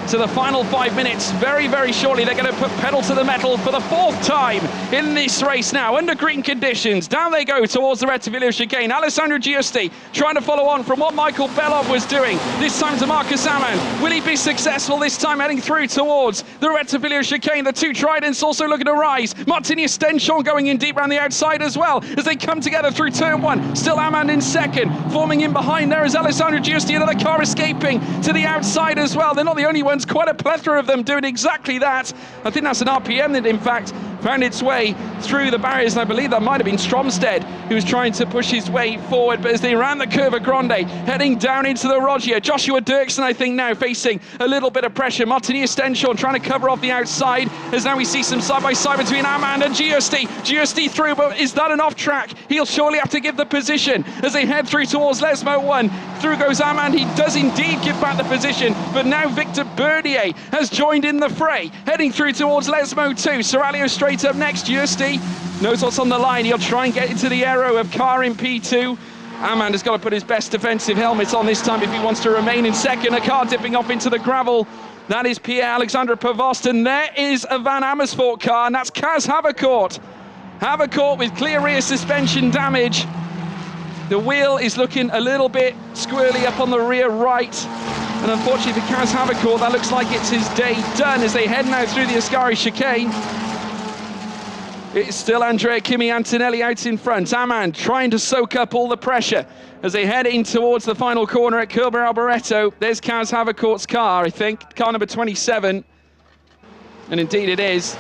to the final 5 minutes. Very, very shortly, they're going to put pedal to the metal for the 4th time in this race now, under green conditions. Down they go towards the Rettivillo chicane. Alessandro Giusti trying to follow on from what Michael Belov was doing. This time to Marcus Amann. Will he be successful this time, heading through towards the Rettivillo chicane? The two Tridents also looking to rise. Martini Stenchon going in deep around the outside as well as they come together through turn 1. Still Amann in second. Forming in behind there is Alessandro Giusti. Another car escaping to the outside as well. They're not the only ones. Quite a plethora of them doing exactly that. I think that's an RPM that, in fact, found its way through the barriers, and I believe that might have been Stromstead who was trying to push his way forward. But as they ran the Curva Grande, heading down into the Roggia, Joshua Dirksen, I think, now facing a little bit of pressure. Martini Stenchon trying to cover off the outside, as now we see some side-by-side between Amann and Giusti. Giusti through, but is that an off-track? He'll surely have to give the position as they head through towards Lesmo 1. Through goes Amann. He does indeed give back the position, but now Victor Bernier has joined in the fray, heading through towards Lesmo 2. Serralio straight up next. Giusti knows what's on the line. He'll try and get into the aero of car in P2. Amann has got to put his best defensive helmet on this time if he wants to remain in second. A car dipping off into the gravel. That is Pierre-Alexandre Prevost, and there is a Van Amersfoort car, and that's Kaz Havercourt. Havercourt with clear rear suspension damage. The wheel is looking a little bit squirrely up on the rear right. And unfortunately for Kaz Havercourt, that looks like it's his day done as they head now through the Ascari chicane. It's still Andrea Kimi Antonelli out in front. Amann trying to soak up all the pressure as they head in towards the final corner at Kilber Alboreto. There's Kaz Havercourt's car, I think, car number 27. And indeed it is.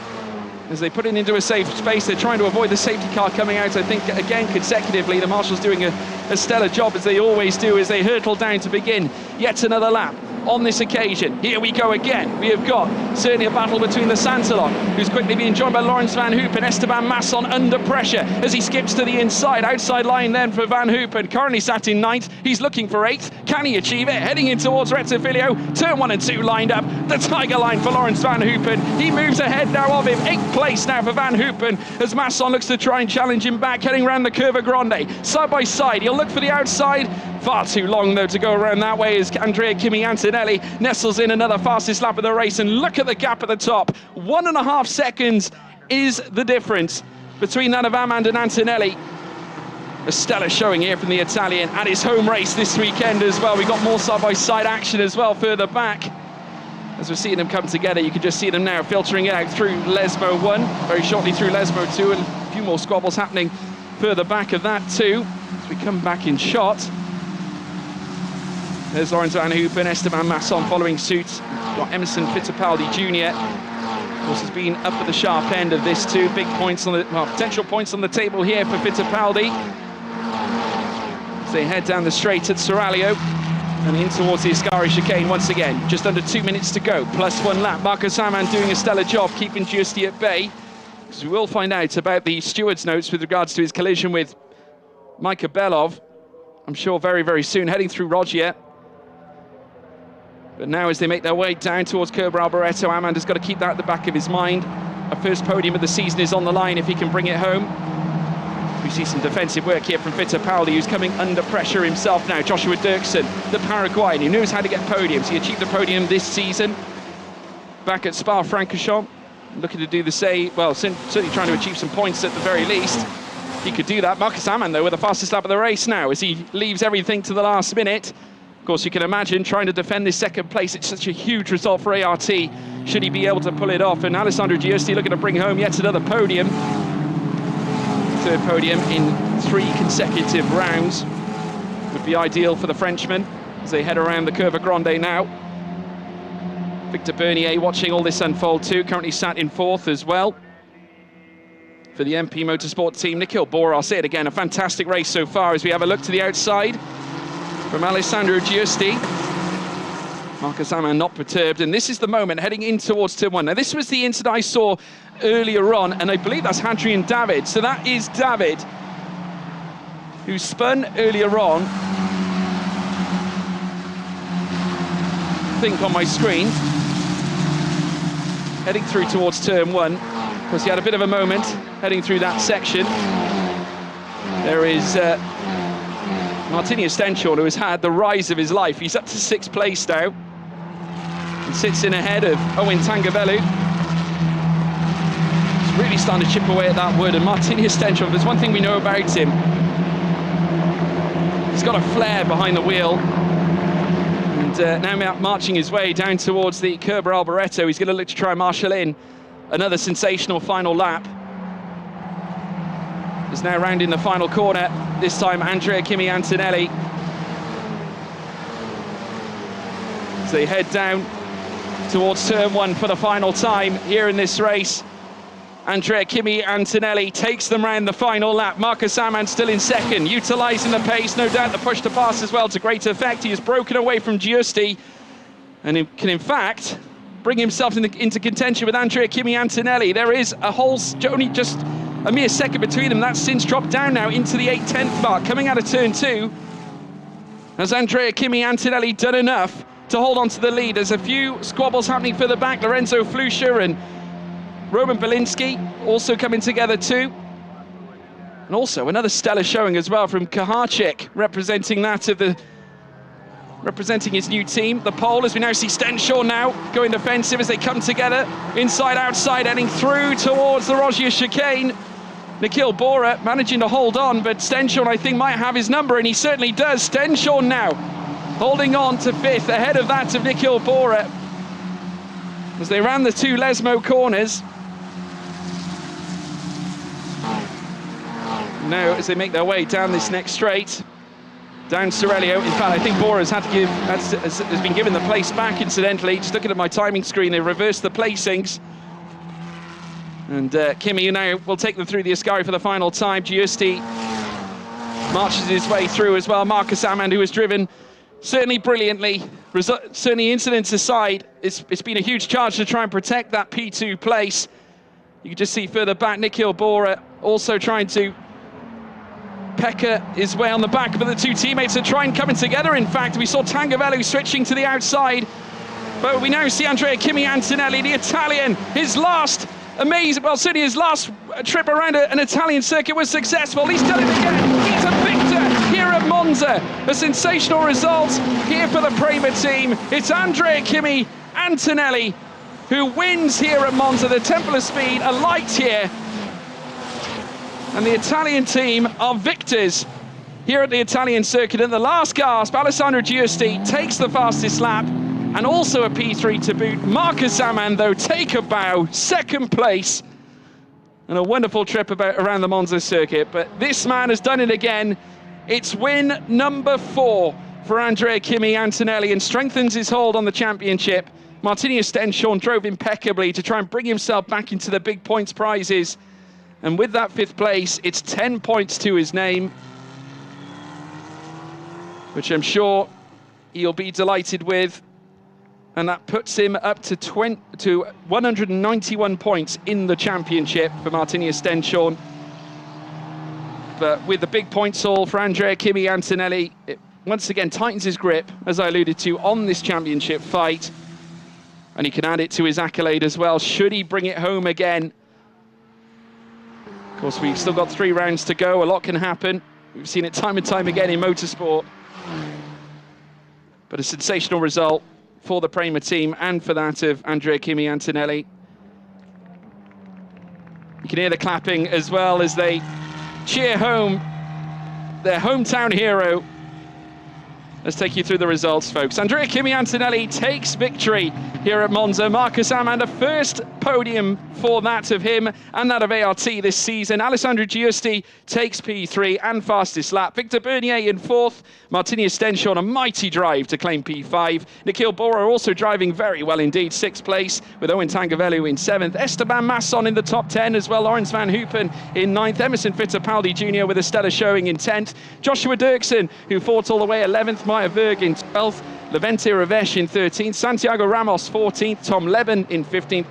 As they put it into a safe space, they're trying to avoid the safety car coming out. I think, again, consecutively, the marshals doing a stellar job, as they always do, as they hurtle down to begin yet another lap on this occasion. Here we go again. We have got certainly a battle between the Santalon, who's quickly being joined by Lawrence Van Hoopen. Esteban Masson under pressure as he skips to the inside. Outside line then for Van Hoopen, currently sat in 9th. He's looking for 8th. Can he achieve it? Heading in towards Rettivillo. Turn 1 and 2 lined up. The Tiger line for Lawrence Van Hoopen. He moves ahead now of him. 8th place now for Van Hoopen as Masson looks to try and challenge him back, heading around the Curva Grande. Side by side, he'll look for the outside. Far too long, though, to go around that way as Andrea Kimi Antonelli nestles in another fastest lap of the race. And look at the gap at the top. 1.5 seconds is the difference between that of Amann and Antonelli. A stellar showing here from the Italian at his home race this weekend as well. We've got more side-by-side action as well further back. As we're seeing them come together, you can just see them now filtering out through Lesmo 1, very shortly through Lesmo 2, and a few more squabbles happening further back of that too. As we come back in shot, there's Lawrence Van Hoopen, Esteban Masson following suit. We've got Emerson Fittipaldi Jr. Of course, has been up at the sharp end of this too. Big points on the, well, potential points on the table here for Fittipaldi. As they head down the straight at Serralio and in towards the Ascari chicane once again. Just under 2 minutes to go, plus 1 lap. Marcus Amann doing a stellar job keeping Giusti at bay. Because we will find out about the steward's notes with regards to his collision with Micah Belov, I'm sure very, very soon, heading through Roggia. But now as they make their way down towards Curva Alboreto, Amann has got to keep that at the back of his mind. A first podium of the season is on the line if he can bring it home. We see some defensive work here from Fittipaldi, who's coming under pressure himself now. Joshua Dirksen, the Paraguayan, who knows how to get podiums. He achieved the podium this season back at Spa-Francorchamps. Looking to do the same, well, certainly trying to achieve some points at the very least. He could do that. Marcus Amann, though, with the fastest lap of the race now as he leaves everything to the last minute. Of course, you can imagine trying to defend this second place. It's such a huge result for ART, should he be able to pull it off. And Alessandro Giusti looking to bring home yet another podium. Third podium in 3 consecutive rounds would be ideal for the Frenchman as they head around the Curva Grande now. Victor Bernier watching all this unfold too, currently sat in 4th as well. For the MP Motorsport team, Nikhil Bora, I'll say it again, a fantastic race so far as we have a look to the outside from Alessandro Giusti. Marcus Amann not perturbed, and this is the moment heading in towards turn 1. Now this was the incident I saw earlier on, and I believe that's Hadrian David. So that is David, who spun earlier on. I think on my screen, heading through towards turn 1, because he had a bit of a moment heading through that section. There is Martini Stenchon, who has had the rise of his life. He's up to 6th place now. and sits in ahead of Owen Tangavelu. He's really starting to chip away at that wood, and Martini Stenchon, there's one thing we know about him. He's got a flair behind the wheel. And now marching his way down towards the Kerber Alboreto. He's going to look to try and marshal in another sensational final lap. He's now rounding the final corner, this time Andrea Kimi Antonelli. As they head down towards turn one for the final time here in this race. Andrea Kimi Antonelli takes them round the final lap. Marcus Amann still in second, utilising the pace, no doubt the push to pass as well to great effect. He has broken away from Giusti and he can in fact bring himself into contention with Andrea Kimi Antonelli. There is a whole, only just a mere second between them. That's since dropped down now into the 8/10 mark, coming out of turn two. Has Andrea Kimi Antonelli done enough to hold on to the lead? There's a few squabbles happening further back. Lorenzo Fluscher and Roman Belinsky also coming together too. And also another stellar showing as well from Kaharczyk, representing his new team. The pole, as we now see Stenchon now going defensive as they come together. Inside, outside, heading through towards the Rogier chicane. Nikhil Bora managing to hold on, but Stenchon, I think, might have his number, and he certainly does. Stenchon now holding on to fifth, ahead of that of Nikhil Bora, as they ran the two Lesmo corners. Now, as they make their way down this next straight, down Sorelio. In fact, I think Bora's has been given the place back, incidentally. Just looking at my timing screen, they reversed the placings. And Kimi now will take them through the Ascari for the final time. Giusti marches his way through as well. Marcus Amann, who has driven certainly brilliantly. Certainly, incidents aside, it's been a huge charge to try and protect that P2 place. You can just see further back, Nikhil Bora also trying to Pekka his way on the back, but the two teammates are trying coming together. In fact, we saw Tangavelu switching to the outside, but we now see Andrea Kimi Antonelli, the Italian, his last certainly his last trip around an Italian circuit was successful. He's done it again. He's a victor here at Monza. A sensational result here for the Prema team. It's Andrea Kimi Antonelli who wins here at Monza. The Temple of Speed are light here, and the Italian team are victors here at the Italian circuit. At the last gasp, Alessandro Giusti takes the fastest lap, and also a P3 to boot. Marcus Amann, though, take a bow, second place, and a wonderful trip around the Monza circuit. But this man has done it again. It's win number 4 for Andrea Kimi Antonelli, and strengthens his hold on the championship. Martini Stenchon drove impeccably to try and bring himself back into the big points prizes. And with that 5th place, it's 10 points to his name, which I'm sure he'll be delighted with. And that puts him up to 191 points in the championship for Martini Stenchon. But with the big points haul for Andrea Kimi Antonelli, it once again tightens his grip, as I alluded to, on this championship fight. And he can add it to his accolade as well, should he bring it home again. Of course, we've still got 3 rounds to go. A lot can happen. We've seen it time and time again in motorsport. But a sensational result for the Prema team and for that of Andrea Kimi Antonelli. You can hear the clapping as well as they cheer home their hometown hero. Let's take you through the results, folks. Andrea Kimi Antonelli takes victory here at Monza. Marcus Amann, the first podium for that of him and that of ART this season. Alessandro Giusti takes P3 and fastest lap. Victor Bernier in 4th. Martini Stenchon, a mighty drive to claim P5. Nikhil Bora also driving very well indeed, 6th place, with Owen Tangavelu in 7th. Esteban Masson in the top 10 as well. Lawrence Van Hoopen in 9th. Emerson Fittipaldi Jr. with a stellar showing in 10th. Joshua Dirksen, who fought all the way, 11th. Maya Berg in 12th. Levente Ravesh in 13th, Santiago Ramos 14th, Tom Leben in 15th,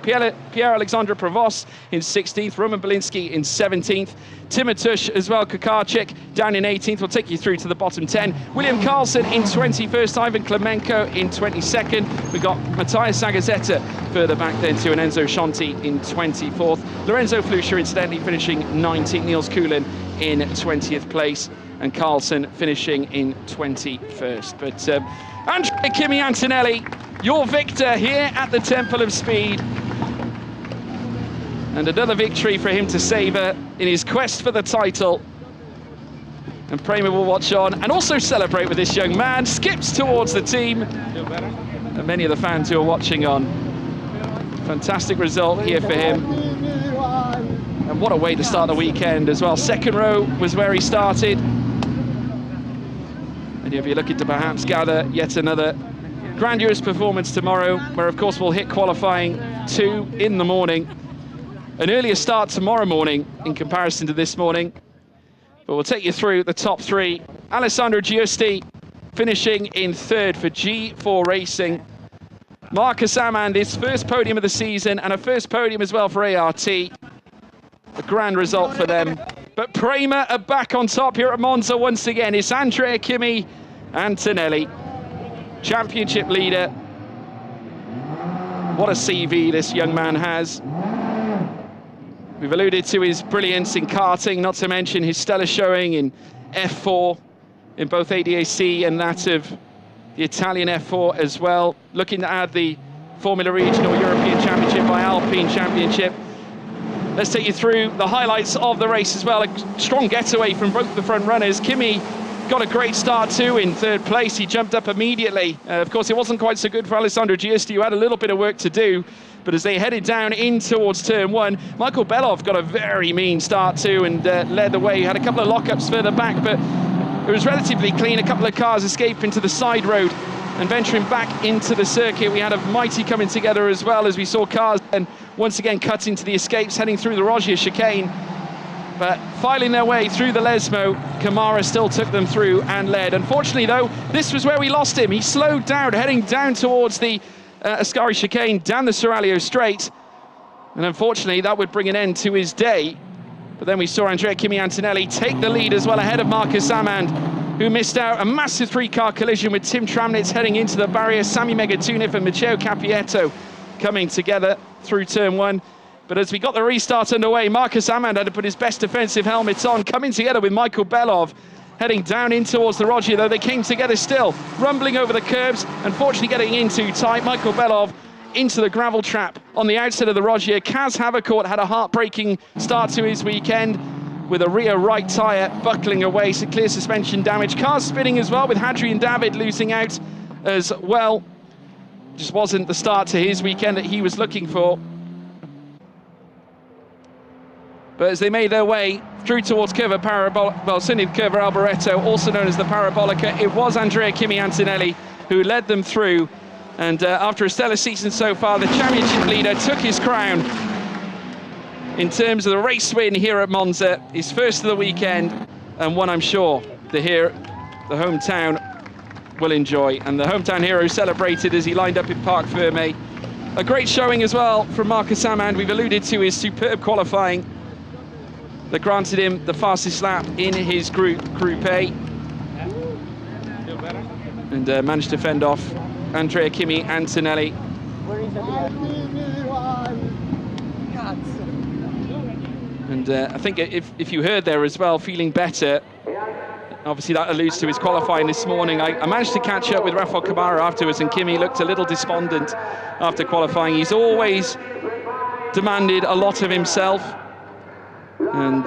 Pierre-Alexandre Provost in 16th, Roman Belinsky in 17th, Timotush as well, Kakarczyk down in 18th. We'll take you through to the bottom 10. William Carlson in 21st, Ivan Klemenko in 22nd. We've got Matthias Zagazeta further back then to, and Enzo Scianti in 24th. Lorenzo Fluscher incidentally finishing 19th, Niels Kuhlen in 20th place, and Carlson finishing in 21st. But Andrea Kimi Antonelli, your victor here at the Temple of Speed. And another victory for him to savour in his quest for the title. And Prema will watch on and also celebrate with this young man. Skips towards the team. And many of the fans who are watching on. Fantastic result here for him. And what a way to start the weekend as well. Second row was where he started. And he'll be looking to perhaps gather yet another grandiose performance tomorrow, where of course we'll hit qualifying 2 in the morning. An earlier start tomorrow morning in comparison to this morning. But we'll take you through the top 3. Alessandro Giusti finishing in 3rd for G4 Racing. Marcus Amand, his first podium of the season and a first podium as well for ART. A grand result for them. But Prema are back on top here at Monza once again. It's Andrea Kimi Antonelli, championship leader. What a CV this young man has. We've alluded to his brilliance in karting, not to mention his stellar showing in F4, in both ADAC and that of the Italian F4 as well. Looking to add the Formula Regional European Championship by Alpine Championship. Let's take you through the highlights of the race as well. A strong getaway from both the front runners. Kimi got a great start too in 3rd place. He jumped up immediately. Of course, it wasn't quite so good for Alessandro Giusti, who had a little bit of work to do. But as they headed down in towards turn 1, Michael Belov got a very mean start too and led the way. He had a couple of lockups further back, but it was relatively clean. A couple of cars escaping to the side road and venturing back into the circuit. We had a mighty coming together as well, as we saw cars and once again cut into the escapes heading through the Rogier chicane. But filing their way through the Lesmo, Kamara still took them through and led. Unfortunately though, this was where we lost him. He slowed down, heading down towards the Ascari chicane, down the Seraglio straight. And unfortunately that would bring an end to his day. But then we saw Andrea Kimi Antonelli take the lead as well ahead of Marcus Amand, who missed out a massive 3-car collision with Tim Tramnitz heading into the barrier. Sami Megatunif and Matteo Capietto coming together through turn 1. But as we got the restart underway, Marcus Amand had to put his best defensive helmets on, coming together with Michael Belov, heading down in towards the Rogier, though they came together still, rumbling over the curbs, unfortunately getting in too tight. Michael Belov into the gravel trap on the outside of the Rogier. Kaz Havercourt had a heartbreaking start to his weekend with a rear right tyre buckling away, so clear suspension damage. Cars spinning as well, with Hadrian David losing out as well. Just wasn't the start to his weekend that he was looking for. But as they made their way through towards Curva Curva Alboreto, also known as the Parabolica, it was Andrea Kimi Antonelli who led them through. And after a stellar season so far, the championship leader took his crown in terms of the race win here at Monza, his first of the weekend, and one I'm sure the hometown will enjoy. And the hometown hero celebrated as he lined up in Parc Fermé. A great showing as well from Marcus Amand. We've alluded to his superb qualifying that granted him the fastest lap in his Group A. And managed to fend off Andrea Kimi Antonelli. And I think if you heard there as well, feeling better, obviously that alludes to his qualifying this morning. I managed to catch up with Rafael Kamara afterwards, and Kimi looked a little despondent after qualifying. He's always demanded a lot of himself, and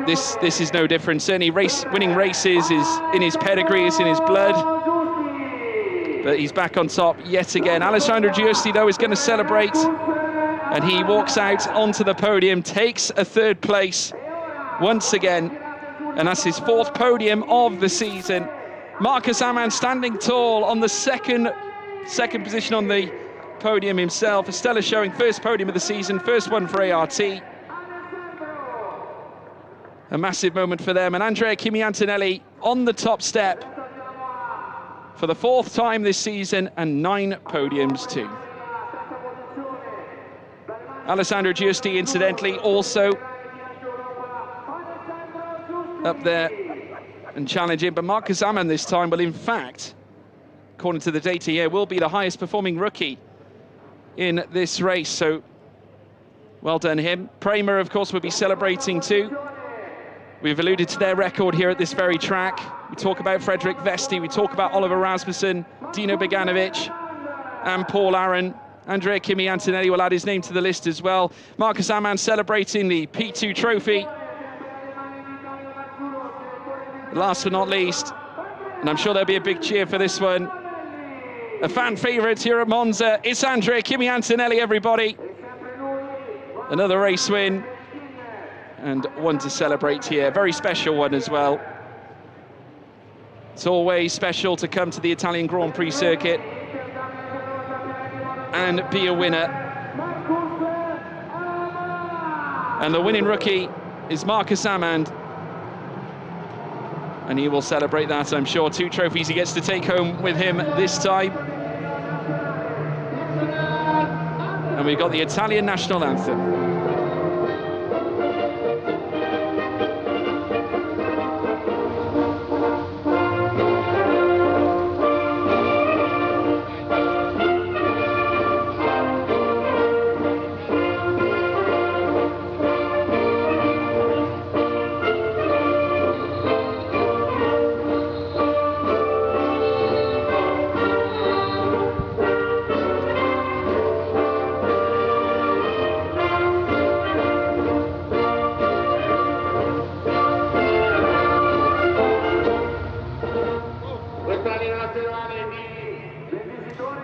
this is no different. Certainly winning races is in his pedigree, it's in his blood. But he's back on top yet again. Alessandro Giusti, though, is going to celebrate. And he walks out onto the podium, takes a 3rd place once again. And that's his 4th podium of the season. Marcus Amand standing tall on the second position on the podium himself. A stellar showing, 1st podium of the season, 1st one for ART. A massive moment for them. And Andrea Kimi Antonelli on the top step for the 4th time this season, and 9 podiums too. Alessandro Giusti, incidentally, also up there and challenging, but Marcus Amand this time will, in fact, according to the data here, will be the highest performing rookie in this race, so well done him. Prema, of course, will be celebrating too. We've alluded to their record here at this very track. We talk about Frederick Vesti, we talk about Oliver Rasmussen, Dino Beganovic. and Paul Aaron. Andrea Kimi Antonelli will add his name to the list as well. Marcus Amann celebrating the P2 trophy. Last but not least, and I'm sure there'll be a big cheer for this one, a fan favourite here at Monza, it's Andrea Kimi Antonelli, everybody. Another race win, and one to celebrate here. Very special one as well. It's always special to come to the Italian Grand Prix circuit and be a winner. And the winning rookie is Marcus Amann. And he will celebrate that, I'm sure. 2 trophies he gets to take home with him this time. And we've got the Italian national anthem.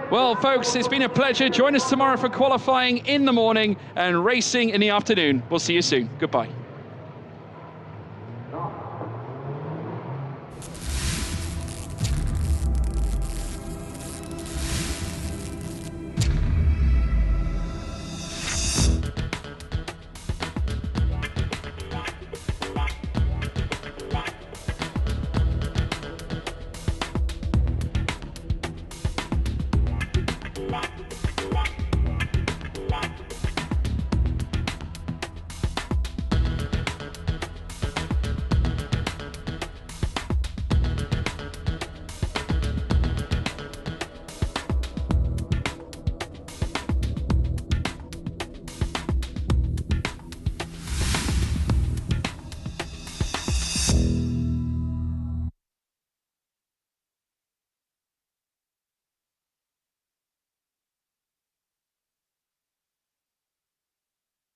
Well, folks, it's been a pleasure. Join us tomorrow for qualifying in the morning and racing in the afternoon. We'll see you soon. Goodbye.